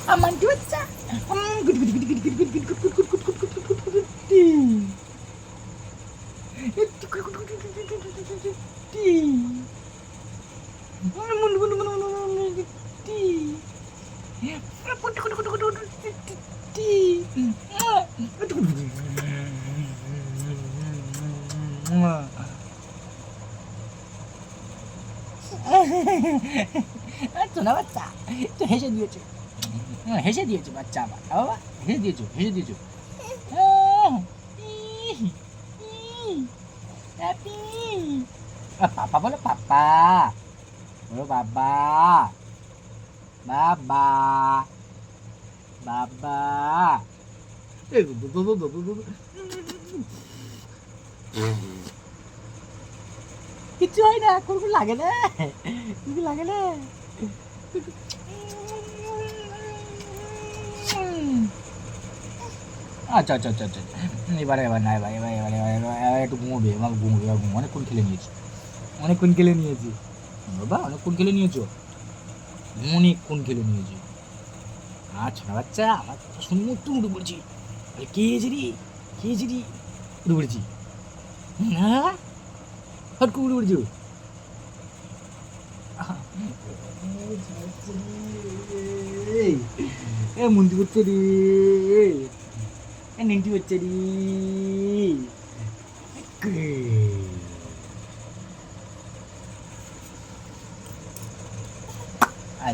আমার বাচ্চা শোনা বাচ্চা তো হেসে দিয়েছে হেসে দিয়েছে বাচ্চা আমার বাবা হেসে দিয়েছো পাপা বলো পাপা বলো বাবা বাবা বাবা কিছু হয় না কোনো লাগে না লাগে না আচ্ছা আচ্ছা আচ্ছা আচ্ছা এবার না এবার একটু ঘুমোবে অনেকক্ষণ খেলে নিয়েছি বাবা অনেকক্ষণ খেলে নিয়েছো আচ্ছা না বাচ্চা আমার শুনে একটু উঠে পড়েছি কে রে উঠে পড়েছি হ্যাঁ হট করে উঠে পড়েছো মন্দি করছে রে নিন্টি হচ্ছে রে আয়